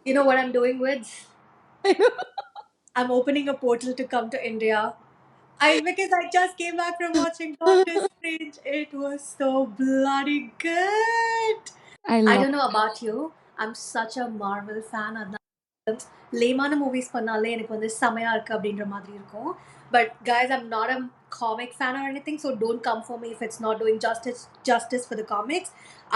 You know what I'm doing with? I know. I'm opening a portal to come to India. I because I just came back from watching Doctor Strange. It was so bloody good. I I love. don't know about you. I'm such a Marvel fan. லேமான movies பண்ணாலே எனக்கு வந்து செமையா இருக்கு அப்படின்ற மாதிரி இருக்கும். But guys, I'm not a comic fan or anything, so don't come for me if it's not doing justice for the comics.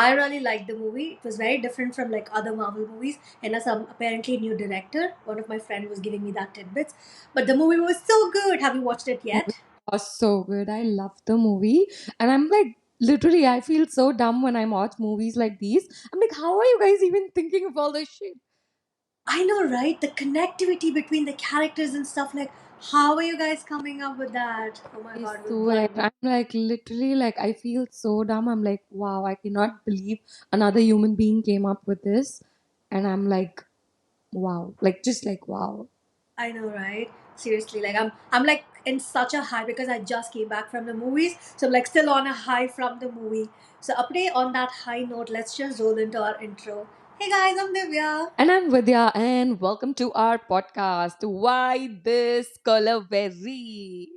I really liked the movie. It was very different from like other Marvel movies, and as some apparently new director, one of my friend was giving me that tidbits. But the movie was so good. Have you watched it Movie yet? was so good. I love the movie, and I'm like, literally, I feel so dumb when I watch movies like these. I'm like, how are you guys even thinking of all this shit? I know, right? The connectivity between the characters and stuff. Like, how are you guys coming up with that? Oh my I god, it was swear, bloody. I'm like, literally, like, I feel so dumb. I'm like, wow, I cannot believe another human being came up with this, and I'm like, wow, like, just like, wow. I know, right? Seriously, like I'm like in such a high because I just came back from the movies, so I'm like still on a high from the movie. So update on that high note, let's just roll into our intro. Hey guys, I'm Divya. And I'm Vidya, and welcome to our podcast. Why this Kolaveri?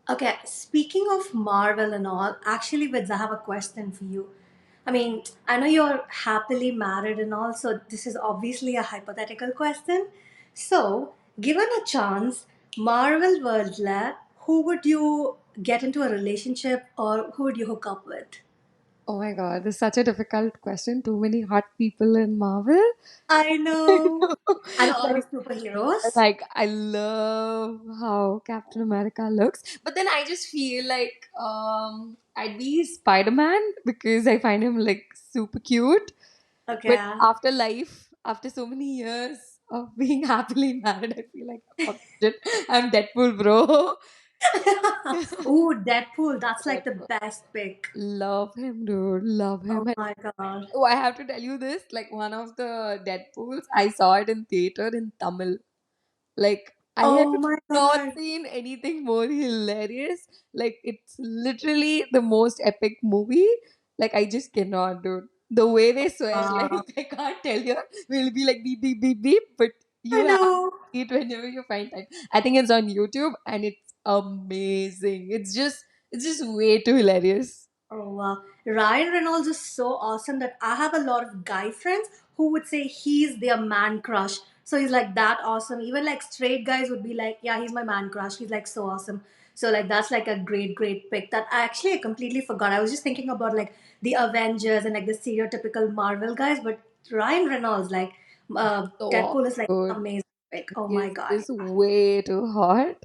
Okay, speaking of Marvel and all, actually, Vids, I have a question for you. I mean, I know you're happily married and all, so this is obviously a hypothetical question. So, given a chance, Marvel world, who would you get into a relationship or who would you hook up with? Oh my god, this is such a difficult question. Too many hot people in Marvel. I know. And all like, of superheroes. like, I love how Captain America looks, but then I just feel like I'd be Spider-Man because I find him like super cute. But Okay. after life, after so many years of being happily married, I feel like, oh shit, I'm Deadpool, bro. Ooh, Deadpool. That's like the Deadpool. best pick. Love him, dude. Love Oh him. my god. Oh, I have to tell you this. Like one of the Deadpools, I saw it in theater in Tamil. Like I have Oh my not god. seen anything more hilarious. Like it's literally the most epic movie. Like I just cannot, dude. The way they swear, like I can't tell you. We'll be like beep beep beep beep, but you I have to know. see it whenever you find time. I think it's on YouTube and it's amazing. It's just way too hilarious. Oh wow. Ryan Reynolds is so awesome that I have a lot of guy friends who would say he's their man crush. So he's like that awesome. Even like straight guys would be like, yeah, he's my man crush. He's like so awesome. So like that's like a great pick that I completely forgot. I was just thinking about like the Avengers and like the stereotypical Marvel guys, but Ryan Reynolds like So Deadpool is like good. amazing pick. Oh my Is god. just way too hot.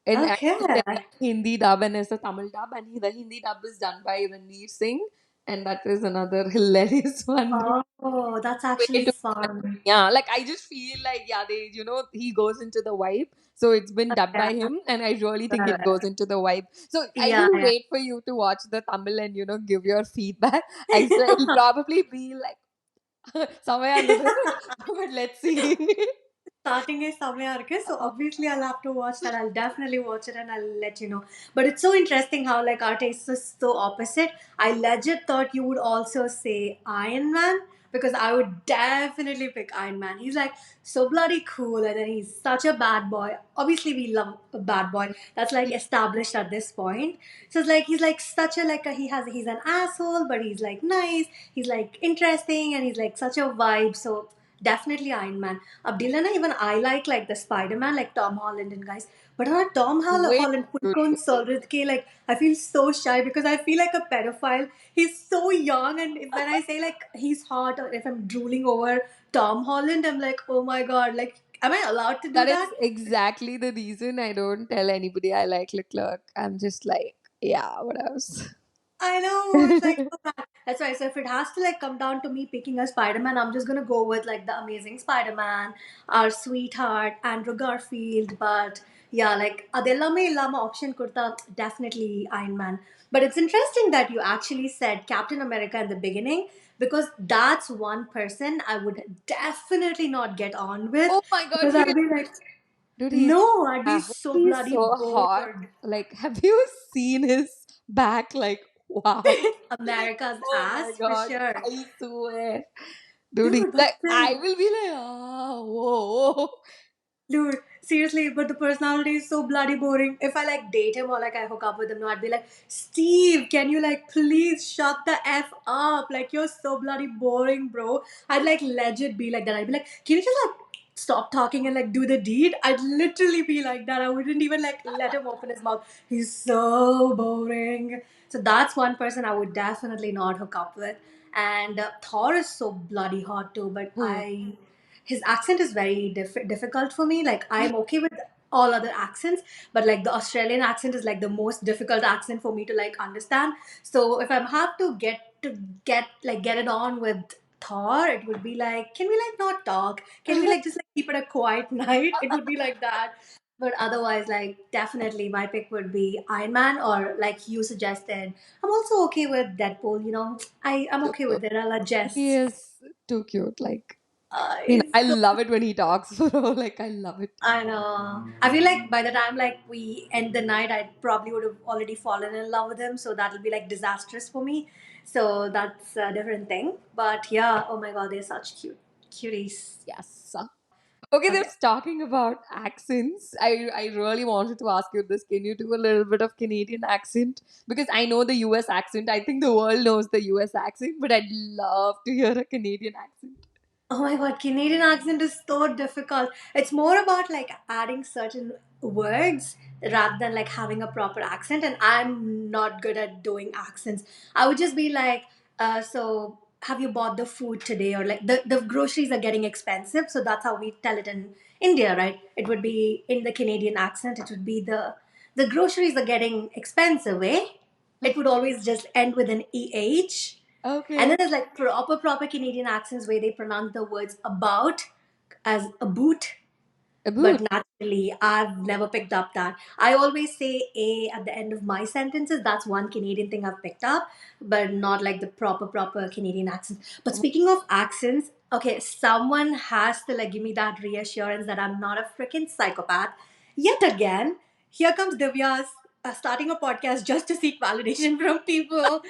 And Okay. actually, there's a Hindi dub and there's a Tamil dub, and the Hindi dub is done by Ranveer Singh, and that is another hilarious one. Dude. Oh, that's Way actually too hot. fun. Yeah, like I just feel like yeah, he goes into the vibe, so it's been dubbed by Okay. him, and I really think it goes into the vibe. So I Yeah, will yeah. wait for you to watch the Tamil and give your feedback. I swear it'll probably be like somewhere under the, but let's see. Starting is செமையா இருக்கு. So obviously I'll have to watch that. I'll definitely watch it and I'll let you know. But it's so interesting how like our taste is so opposite. I legit thought you would also say Iron Man because I would definitely pick Iron Man. He's like so bloody cool and then he's such a bad boy. Obviously we love a bad boy. That's like established at this point. So it's like he's like such a like a, he's an asshole but he's like nice. He's like interesting and he's like such a vibe. So definitely Iron Man. Abdillah, even I like the Spider-Man, like Tom Holland and guys. But on Way Holland good. Pulkon Solridke, like I feel so shy because I feel like a pedophile. He's so young, and when I say like he's hot, or if I'm drooling over Tom Holland, I'm like, oh my god, like, am I allowed to do That is that? exactly the reason I don't tell anybody I like Leclerc. I'm just like, yeah, what else? I know it's like so bad. That's why. So if it has to like come down to me picking a Spider-Man, I'm just gonna go with like the Amazing Spider-Man, our sweetheart Andrew Garfield. But yeah, like adellame illama option kurta definitely Iron Man. But it's interesting that you actually said Captain America in the beginning because that's one person I would definitely not get on with Oh my god, because he I'd is, be like, dude, no, I'd be yeah, so he's bloody so hot. bored. Like, have you seen his back like, wow. America's Oh my ass for god, sure. I swear. Dude, Dude, but like I still, will be like, whoa. dude, seriously, but the personality is so bloody boring. If I like date him or like I hook up with him, no, I'd be like, Steve, can you like please shut the F up? Like you're so bloody boring, bro. I'd like legit be like that. I'd be like, can you just like stop talking and like do the deed? I'd literally be like that. I wouldn't even like let him open his mouth. He's so boring. So that's one person I would definitely not hook up with. And Thor is so bloody hot too, but Hmm. his accent is very difficult for me. Like I'm okay with all other accents, but like the Australian accent is like the most difficult accent for me to like understand. So if I have to get it on with Thor, it would be like, can we like not talk? Can we like just like keep it a quiet night? It would be like that. But otherwise, like definitely my pick would be Iron Man, or like you suggested. I'm also okay with Deadpool. I'm Too okay cute. with it. I'll He adjust. is too cute. Like, I mean, It's I so love it when he talks, bro. Like, I love it. I know. I feel like by the time like we end the night, I probably would have already fallen in love with him. So that'll be like disastrous for me. So that's a different thing. But yeah, oh my god, they're such cuties. Yes. Okay, Okay. there's talking about accents. I really wanted to ask you this. Can you do a little bit of Canadian accent? Because I know the US accent. I think the world knows the US accent, but I'd love to hear a Canadian accent. Oh my god, Canadian accent is so difficult. It's more about like adding certain words rather than like having a proper accent. And I'm not good at doing accents. I would just be like, so have you bought the food today? Or like the groceries are getting expensive. So that's how we tell it in India, right? It would be in the Canadian accent, it would be the groceries are getting expensive, eh? It would always just end with an EH. And then Okay. there's like proper Canadian accents where they pronounce the words about as a boot. A But boot. naturally, I've never picked up that. I always say a at the end of my sentences. That's one Canadian thing I've picked up, but not like the proper Canadian accent. But speaking of accents, okay, someone has to like give me that reassurance that I'm not a freaking psychopath. Yet again, here comes Divya's starting a podcast just to seek validation from people.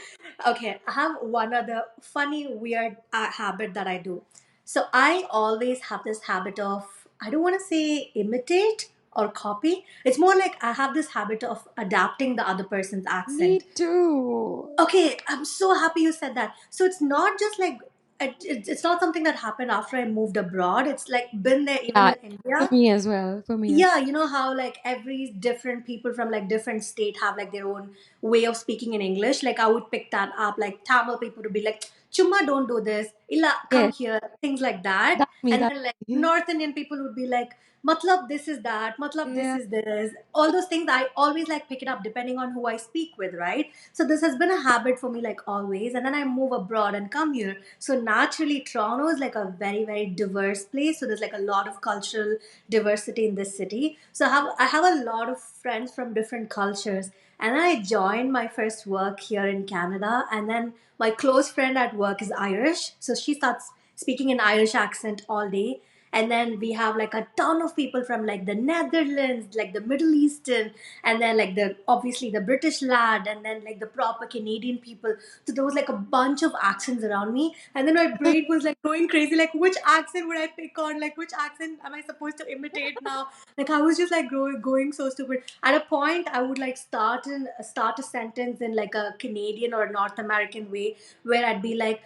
Okay, I have one other funny, weird habit that I do. So I always have this habit of, I don't want to say imitate or copy. It's more like I have this habit of adapting the other person's Me accent. too. Okay, I'm so happy you said that. So it's not just like, it's not something that happened after I moved abroad. It's like been there even Yeah, in for India. me as well. For me as Yeah, you know how like every different people from like different state have like their own way of speaking in English. Like I would pick that up. Like Tamil people would be like, "Chumma, don't do this. Illa, come yes, here." Things like that. that's me. And That's then like me. North Indian people would be like, "Matlab, this is that. Matlab, this Yeah. is this." All those things I always like pick it up depending on who I speak with, right? So this has been a habit for me like always. And then I move abroad and come here. So naturally, Toronto is like a very diverse place. So there's like a lot of cultural diversity in this city. So I have a lot of friends from different cultures. And then I joined my first work here in Canada. And then my close friend at work is Irish. So she starts speaking in Irish accent all day. And then we have like a ton of people from like the Netherlands, like the Middle Eastern, and then like the obviously the British lad, and then like the proper Canadian people. So there was like a bunch of accents around me, and then my brain was like going crazy. Like, which accent would I pick on? Like, which accent am I supposed to imitate now? Like, I was just like going so stupid. At a point, I would like start a sentence in like a Canadian or North American way, where I'd be like,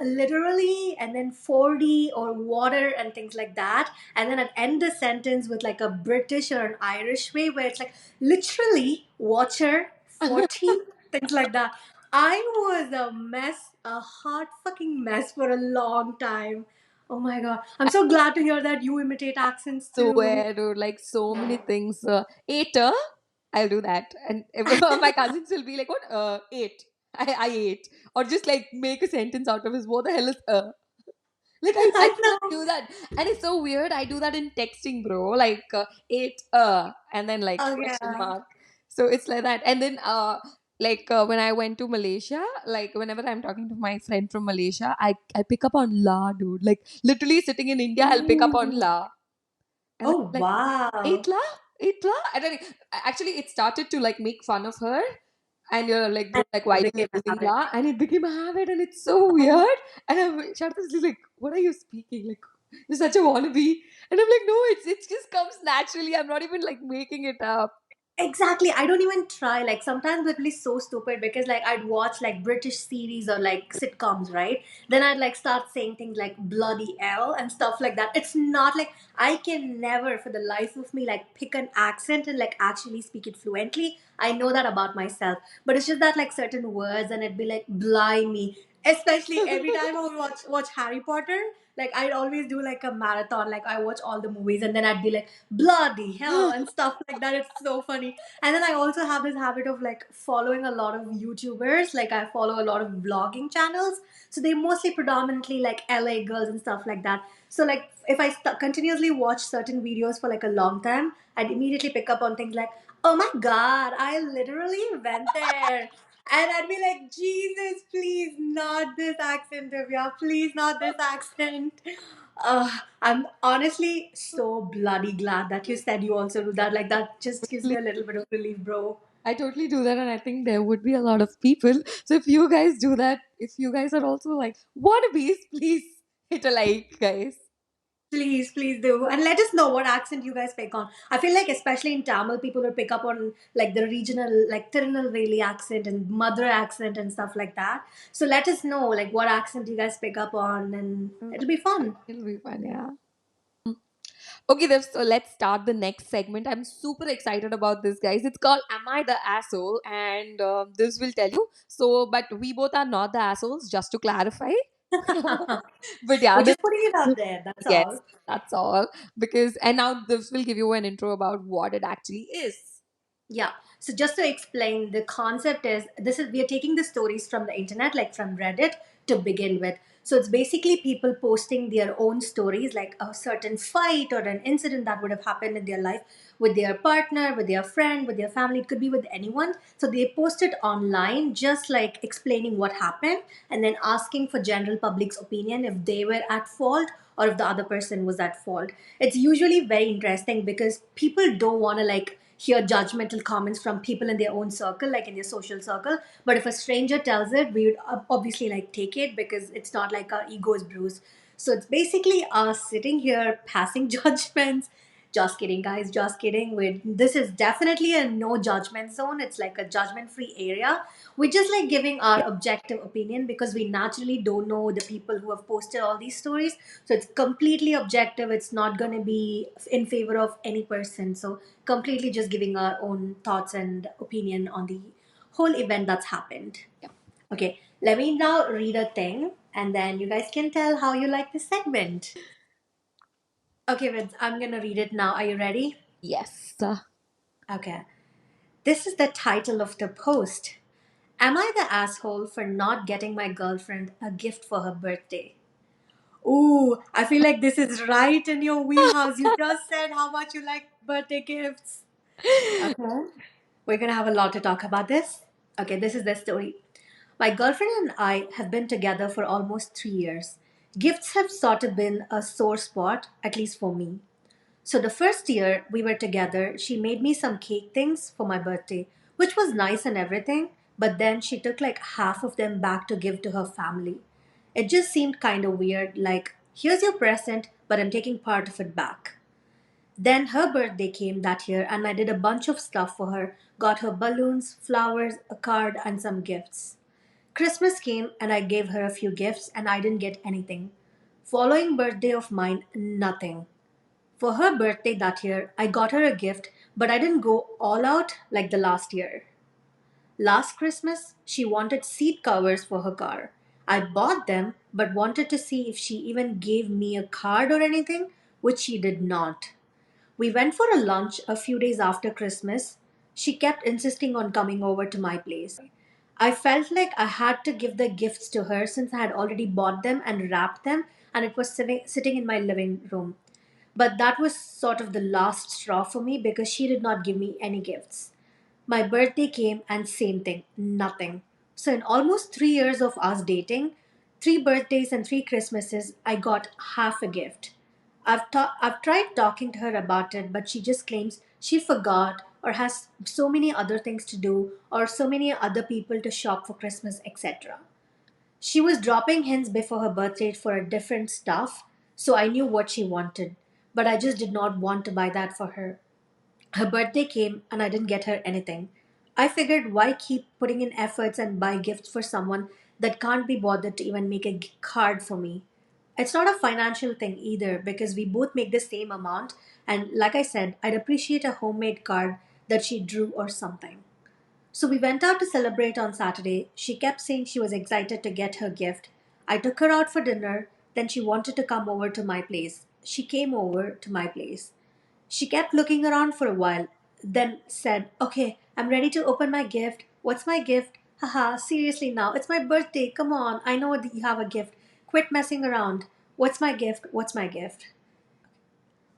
literally, and then 40 or water and things like that, and then I'd end the sentence with like a British or an Irish way, where it's like literally water 40 things like that. I was a mess, a hot fucking mess for a long time. Oh my god. I'm so glad to hear that you imitate accents too. Swear, dude, like so many things. Ate, I'll do that. And my cousins will be like, what? Ate. I ate. Or just like make a sentence out of his, what the hell is Like I I cannot know. do that. And it's so weird. I do that in texting, bro. Like ate, and then like Oh question yeah. mark. So it's like that. And then like when I went to Malaysia, like whenever I'm talking to my friend from Malaysia, I pick up on la, dude. Like literally sitting in India, I'll pick up on Ooh. la. And then Oh like wow. Itla, Itla. And then actually it started to like make fun of her. And you're like, bro, like, It why are you became a doing habit. that? And it became a habit, and it's so weird. And Sharta's like, what are you speaking? Like, you're such a wannabe. And I'm like, no, it just comes naturally. I'm not even like making it up. Exactly. I don't even try. Like sometimes it will be so stupid because like I'd watch like British series or like sitcoms, right? Then I'd like start saying things like bloody L and stuff like that. It's not like I can never for the life of me like pick an accent and like actually speak it fluently. I know that about myself. But it's just that like certain words and it'd be like blimey. Especially every time I would watch Harry Potter, like I'd always do like a marathon. Like I watch all the movies and then I'd be like bloody hell and stuff like that. It's so funny. And then I also have this habit of like following a lot of YouTubers. Like I follow a lot of vlogging channels. So they mostly predominantly like LA girls and stuff like that. So like if I continuously watch certain videos for like a long time, I'd immediately pick up on things like, oh my god, I literally went there. And I'd be like, Jesus, please, not this accent, Divya. Please, not this accent. I'm honestly so bloody glad that you said you also do that. Like, that just gives me a little bit of relief, bro. I totally do that, and I think there would be a lot of people. So if you guys do that, if you guys are also like wannabes, please hit a like, guys. Please, please do. And let us know what accent you guys pick on. I feel like, especially in Tamil, people will pick up on like the regional, like Tirunelveli accent and Mother accent and stuff like that. So let us know like what accent you guys pick up on, and it'll be fun. It'll be fun, yeah. Okay, Dev, so let's start the next segment. I'm super excited about this, guys. It's called Am I the Asshole? And this will tell you. So, but we both are not the assholes, just to clarify. But yeah, We're this, just putting it out there. That's yes, all. that's all. Because, and now this will give you an intro about what it actually is. Yeah. So just to explain, the concept is this is we are taking the stories from the internet, like from Reddit to begin with. So it's basically people posting their own stories, like a certain fight or an incident that would have happened in their life with their partner, with their friend, with their family. It could be with anyone. So they post it online, just like explaining what happened and then asking for general public's opinion if they were at fault or if the other person was at fault. It's usually very interesting because people don't want to like hear judgmental comments from people in their own circle, like in their social circle. But if a stranger tells it, we would obviously like take it because it's not like our ego is bruised. So it's basically us sitting here passing judgments. Just kidding, guys. Just kidding. This is definitely a no judgment zone. It's like a judgment free area. We're just like giving our objective opinion because we naturally don't know the people who have posted all these stories. So it's completely objective. It's not going to be in favor of any person. So completely just giving our own thoughts and opinion on the whole event that's happened. Okay, let me now read a thing and then you guys can tell how you like this segment. Okay, Vince, I'm gonna read it now. Are you ready? Yes. Okay. This is the title of the post. Am I the asshole for not getting my girlfriend a gift for her birthday? Ooh, I feel like this is right in your wheelhouse. You just said how much you like birthday gifts. Okay. We're gonna have a lot to talk about this. Okay, this is the story. My girlfriend and I have been together for almost 3 years. Gifts have sort of been a sore spot, at least for me. So the first year we were together, she made me some cake things for my birthday, which was nice and everything, but then she took like half of them back to give to her family. It just seemed kind of weird, like, here's your present, but I'm taking part of it back. Then her birthday came that year, and I did a bunch of stuff for her, got her balloons, flowers, a card, and some gifts. Christmas came, and I gave her a few gifts, and I didn't get anything. Following birthday of mine, nothing. For her birthday that year, I got her a gift, but I didn't go all out like the last year. Last Christmas, she wanted seat covers for her car. I bought them, but wanted to see if she even gave me a card or anything, which she did not. We went for a lunch a few days after Christmas. She kept insisting on coming over to my place. I felt like I had to give the gifts to her since I had already bought them and wrapped them, and it was sitting in my living room. But that was sort of the last straw for me because she did not give me any gifts. My birthday came and same thing, nothing. So, in almost 3 years of us dating, 3 birthdays and 3 Christmases, I got half a gift. I've tried talking to her about it, but she just claims she forgot or has so many other things to do, or so many other people to shop for Christmas, etc. She was dropping hints before her birthday for a different stuff, so I knew what she wanted, but I just did not want to buy that for her. Her birthday came and I didn't get her anything. I figured why keep putting in efforts and buy gifts for someone that can't be bothered to even make a card for me. It's not a financial thing either because we both make the same amount, and like I said, I'd appreciate a homemade card that she drew or something. So we went out to celebrate on Saturday. She kept saying she was excited to get her gift. I took her out for dinner, then she wanted to come over to my place. She came over to my place. She kept looking around for a while, then said, "Okay, I'm ready to open my gift. What's my gift? Haha, seriously now, it's my birthday. Come on, I know that you have a gift. Quit messing around. What's my gift? What's my gift?"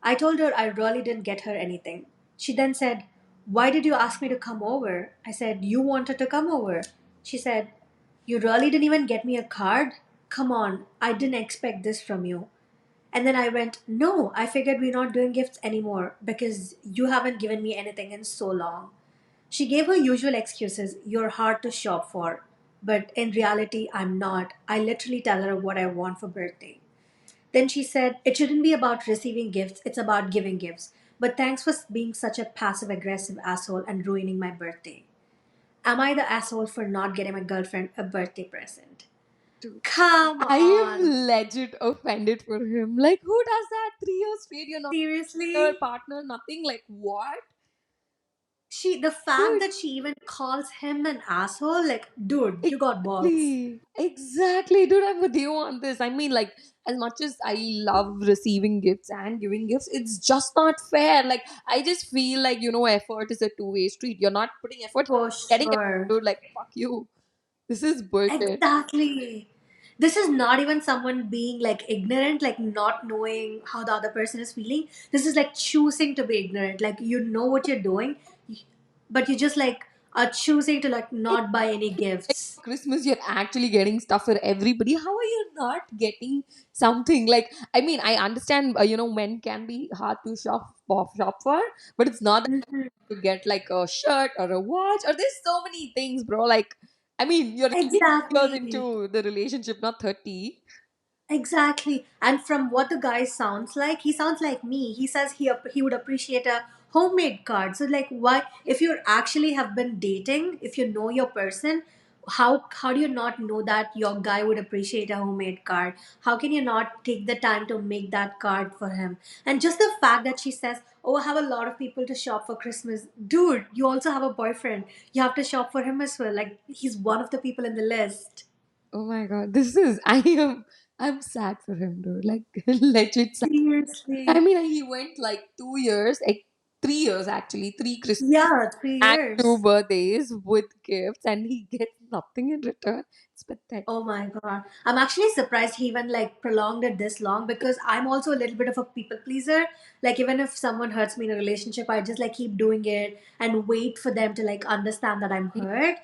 I told her I really didn't get her anything. She then said, "Why did you ask me to come over?" I said, "You wanted to come over." She said, "You really didn't even get me a card? Come on, I didn't expect this from you." And then I went, "No, I figured we're not doing gifts anymore because you haven't given me anything in so long." She gave her usual excuses, "You're hard to shop for." But in reality, I'm not. I literally tell her what I want for birthday. Then she said, "It shouldn't be about receiving gifts, it's about giving gifts. But thanks for being such a passive aggressive asshole and ruining my birthday." Am I the asshole for not getting my girlfriend a birthday present? Dude, Come I on. am legit offended for him. Like, who does that? 3 years straight, you're not your Seriously? partner, nothing. Like, what? The fact Dude, that she even calls him an asshole, like, dude, you got balls. exactly, dude. I'm with you on this. I mean, like, as much as I love receiving gifts and giving gifts, it's just not fair. Like, I just feel like, effort is a two-way street. You're not putting effort, For getting effort, sure. dude. Like, fuck you. This is bullshit. Exactly. This is not even someone being like ignorant, like not knowing how the other person is feeling. This is like choosing to be ignorant. Like you know what you're doing, but you just like are choosing to like not buy any Like gifts. Christmas, you're actually getting stuff for everybody. How are you not getting something? Like, I mean, I understand, men can be hard to shop for, but it's not that Mhm. to get like a shirt or a watch, or there's so many things, bro. Like, I mean, you're 8 years Exactly. into the relationship, not 30. Exactly. And from what the guy sounds like, he sounds like me. He says he would appreciate a homemade card. So like why if you actually have been dating, if you know your person, how do you not know that your guy would appreciate a homemade card? How can you not take the time to make that card for him? And just the fact that she says, "Oh, I have a lot of people to shop for Christmas." Dude, you also have a boyfriend. You have to shop for him as well. Like he's one of the people in the list. Oh my god, I'm sad for him, dude. Like, legit sad. I Seriously. mean, he went like 2 years, like 3 years actually, three Christmas Yeah, three and two years. birthdays with gifts, and he gets nothing in return. It's pathetic. Oh my god. I'm actually surprised he even like prolonged it this long because I'm also a little bit of a people pleaser. Like even if someone hurts me in a relationship, I just like keep doing it and wait for them to like understand that I'm hurt.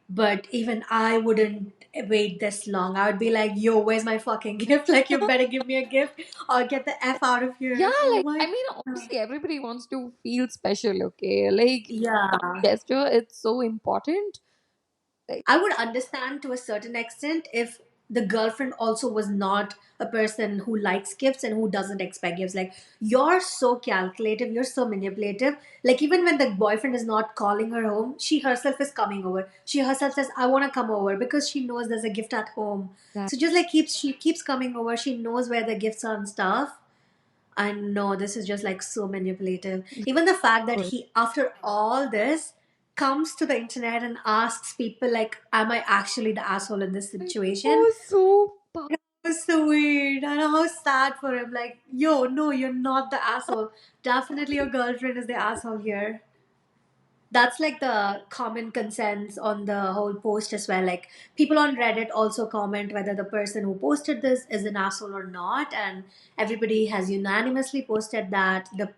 But even I wouldn't wait this long. I would be like, "Yo, where's my fucking gift? Like you better give me a gift or get the F out of Yeah, here." Oh like, my I mean, god. obviously, everybody wants to feel special, okay? Like, Yeah. gesture, it's so important. Like, I would understand to a certain extent if the girlfriend also was not a person who likes gifts and who doesn't expect gifts. Like, you're so calculative, you're so manipulative. Like, even when the boyfriend is not calling her home, she herself is coming over. She herself says, "I want to come over," because she knows there's a gift at home. that. So just like she keeps coming over, she knows where the gifts are and stuff. I know this is just like so manipulative. Even the fact that he, after all this, comes to the internet and asks people like, "Am I actually the asshole in this situation?" Oh, so It was so weird. I know how sad for him. Like, yo, no, you're not the asshole. Definitely your girlfriend is the asshole here. That's like the common consensus on the whole post as well. Like people on Reddit also comment whether the person who posted this is an asshole or not, and everybody has unanimously posted that the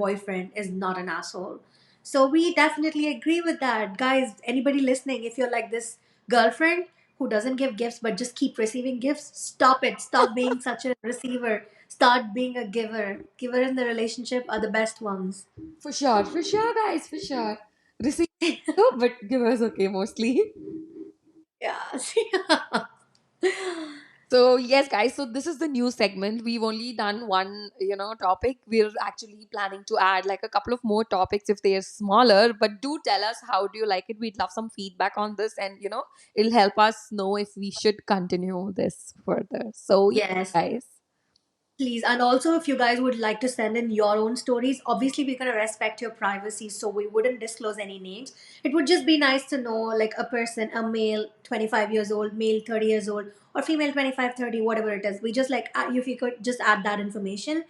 boyfriend, is not an asshole. So we definitely agree with that, guys. Anybody listening, if you're like this girlfriend who doesn't give gifts but just keep receiving gifts, stop it. Stop being such a receiver. start being a giver. Giver in the relationship are the best ones. For sure, guys, for sure. Receive, no, but give us okay mostly. Yeah. So yes, guys. So this is the new segment. We've only done one, topic. We're actually planning to add like a couple of more topics if they are smaller. But do tell us how do you like it. We'd love some feedback on this, and it'll help us know if we should continue this further. So yeah, Yes. guys. Please, and also if you guys would like to send in your own stories, obviously we're going to respect your privacy, so we wouldn't disclose any names. It would just be nice to know like a person, a male 25 years old, male 30 years old, or female 25, 30, whatever it is. We just like, if you could just add that information,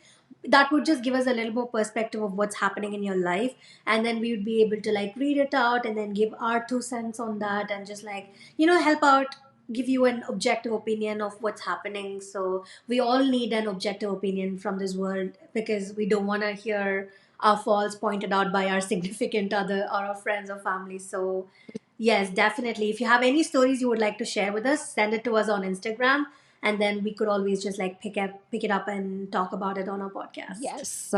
that would just give us a little more perspective of what's happening in your life, and then we would be able to like read it out and then give our 2 cents on that, and just like, help out, give you an objective opinion of what's happening. So we all need an objective opinion from this world, because we don't want to hear our faults pointed out by our significant other or our friends or family. So yes, definitely, if you have any stories you would like to share with us, send it to us on Instagram, and then we could always just like pick it up and talk about it on our podcast. Yes,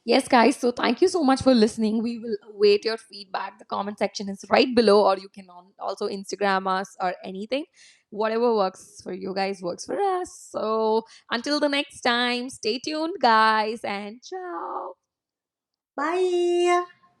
yes, guys. So thank you so much for listening. We will await your feedback. The comment section is right below, or you can also Instagram us or anything. Whatever works for you guys works for us. So until the next time, stay tuned, guys, and ciao. Bye.